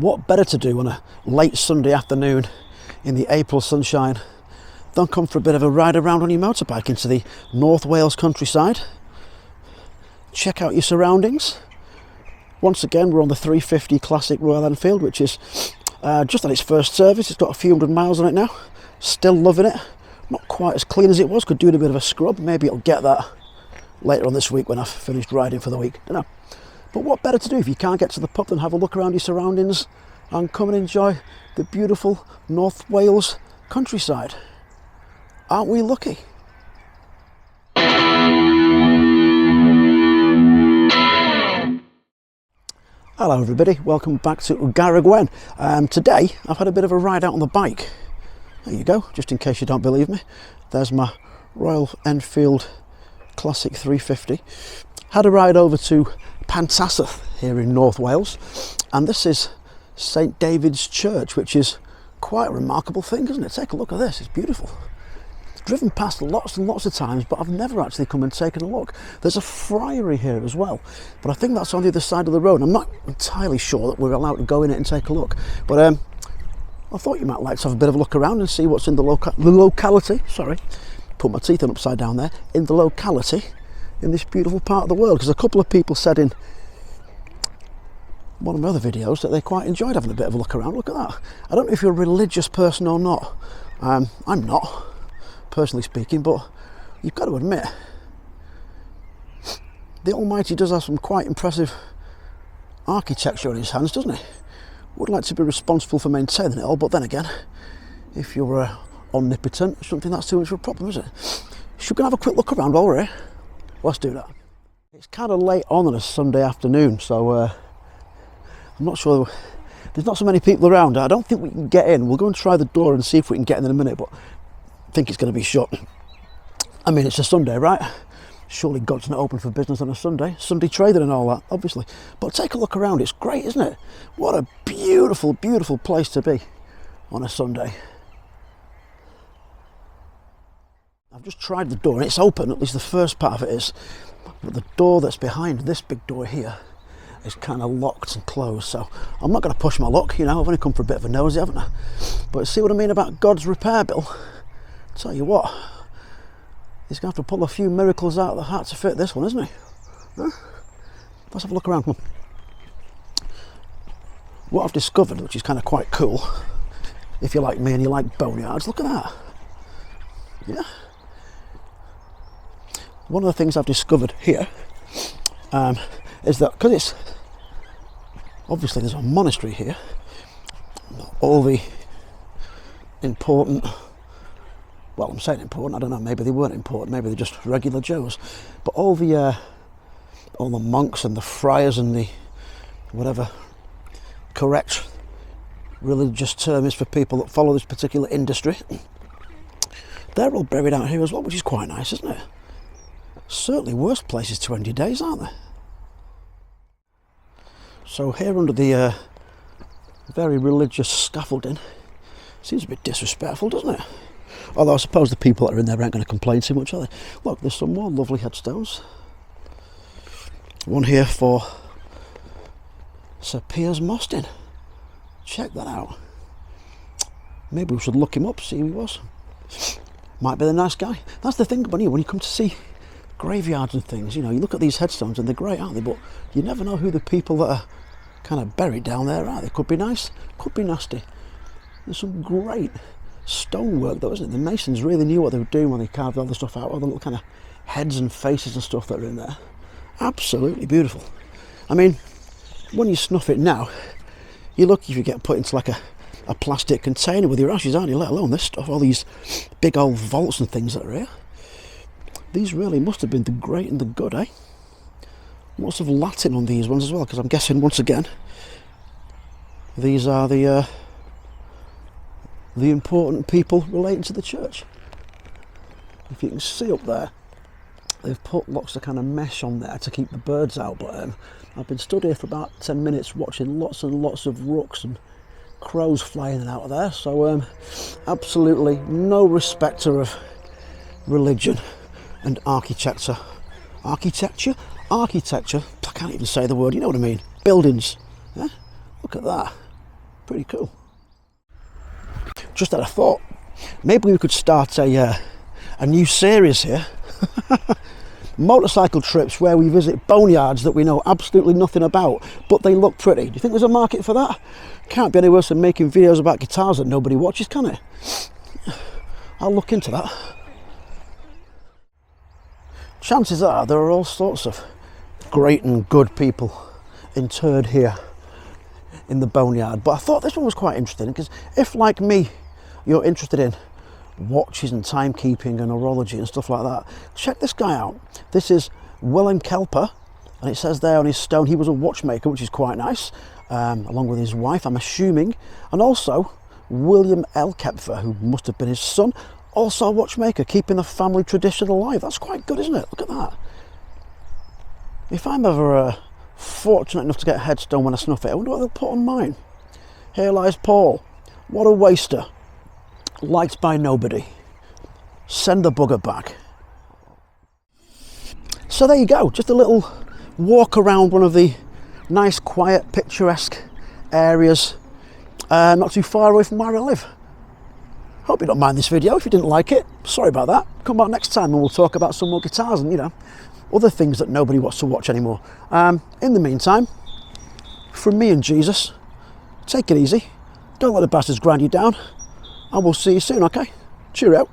what better to do on a late Sunday afternoon in the April sunshine than come for a bit of a ride around on your motorbike into the North Wales countryside. Check out your surroundings. Once again, we're on the 350 Classic Royal Enfield, which is just on its first service. It's got a few hundred miles on it now. Still loving it. Not quite as clean as it was, could do a bit of a scrub. Maybe it'll get that later on this week when I've finished riding for the week. Don't know. But what better to do if you can't get to the pub than have a look around your surroundings and come and enjoy the beautiful North Wales countryside. Aren't we lucky? Hello everybody, welcome back to Garragwen. Today I've had a bit of a ride out on the bike. There you go, just in case you don't believe me. There's my Royal Enfield Classic 350. Had a ride over to Pantasaph here in North Wales, and this is St David's Church, which is quite a remarkable thing, isn't it? Take a look at this, it's beautiful. Driven past lots and lots of times, but I've never actually come and taken a look. There's a friary here as well, but I think that's on the other side of the road. I'm not entirely sure that we're allowed to go in it and take a look, but I thought you might like to have a bit of a look around and see what's in the locality. Sorry, put my teeth on upside down there. In the locality in this beautiful part of the world, because a couple of people said in one of my other videos that they quite enjoyed having a bit of a look around. Look at that. I don't know if you're a religious person or not. I'm not, personally speaking, but you've got to admit the Almighty does have some quite impressive architecture in his hands, doesn't he? Would like to be responsible for maintaining it all, but then again, if you're omnipotent, I shouldn't think that's too much of a problem, is it? Should we have a quick look around while we're here? Let's do that. It's kind of late on a Sunday afternoon, so I'm not sure. There's not so many people around. I don't think we can get in. We'll go and try the door and see if we can get in a minute, but I think it's going to be shut. I mean, it's a Sunday, right? Surely God's not open for business on a Sunday. Sunday trading and all that, obviously. But take a look around. It's great, isn't it? What a beautiful, beautiful place to be on a Sunday. I've just tried the door and it's open, at least the first part of it is. But the door that's behind this big door here is kind of locked and closed. So I'm not going to push my luck, you know. I've only come for a bit of a nosy, haven't I? But see what I mean about God's repair bill? Tell you what, he's going to have to pull a few miracles out of the hat to fit this one, isn't he? Huh? Let's have a look around. Come on. What I've discovered, which is kind of quite cool, if you're like me and you like boneyards, look at that. Yeah. One of the things I've discovered here is that because it's obviously there's a monastery here, all the important, well, I'm saying important, I don't know, maybe they weren't important, maybe they're just regular Joes, but all the monks and the friars and the whatever correct religious term is for people that follow this particular industry, they're all buried out here as well, which is quite nice, isn't it? Certainly worse places to end your days, aren't they? So here under the very religious scaffolding, seems a bit disrespectful, doesn't it? Although I suppose the people that are in there aren't going to complain too much, are they? Look, there's some more lovely headstones. One here for Sir Piers Mostyn. Check that out. Maybe we should look him up, see who he was. Might be the nice guy. That's the thing when you come to see graveyards and things, you know, you look at these headstones and they're great, aren't they? But you never know who the people that are kind of buried down there are. They could be nice, could be nasty. There's some great stonework though, isn't it? The masons really knew what they were doing when they carved all the stuff out, all the little kind of heads and faces and stuff that are in there. Absolutely beautiful. I mean, when you snuff it now, you're lucky if you get put into like a plastic container with your ashes, aren't you? Let alone this stuff, all these big old vaults and things that are here. These really must have been the great and the good, eh? Lots of Latin on these ones as well, because I'm guessing once again these are the important people relating to the church. If you can see up there, they've put lots of kind of mesh on there to keep the birds out, but I've been stood here for about 10 minutes watching lots and lots of rooks and crows flying in and out of there, so absolutely no respecter of religion and architecture. Architecture? I can't even say the word, you know what I mean. Buildings. Yeah? Look at that. Pretty cool. Just had a thought. Maybe we could start a new series here. Motorcycle trips where we visit boneyards that we know absolutely nothing about, but they look pretty. Do you think there's a market for that? Can't be any worse than making videos about guitars that nobody watches, can it? I'll look into that. Chances are there are all sorts of great and good people interred here in the boneyard, but I thought this one was quite interesting because if, like me, you're interested in watches and timekeeping and horology and stuff like that, check this guy out. This is Willem Kelper, and it says there on his stone he was a watchmaker, which is quite nice, along with his wife, I'm assuming, and also William L. Kepfer, who must have been his son, also a watchmaker, keeping the family tradition alive. That's quite good, isn't it? Look at that. If I'm ever fortunate enough to get a headstone when I snuff it, I wonder what they'll put on mine. Here lies Paul. What a waster. Liked by nobody. Send the bugger back. So there you go, just a little walk around one of the nice, quiet, picturesque areas not too far away from where I live. Hope you don't mind this video. If you didn't like it, sorry about that. Come back next time and we'll talk about some more guitars and, you know, other things that nobody wants to watch anymore. In the meantime, from me and Jesus, take it easy. Don't let the bastards grind you down. And we'll see you soon, okay? Cheerio.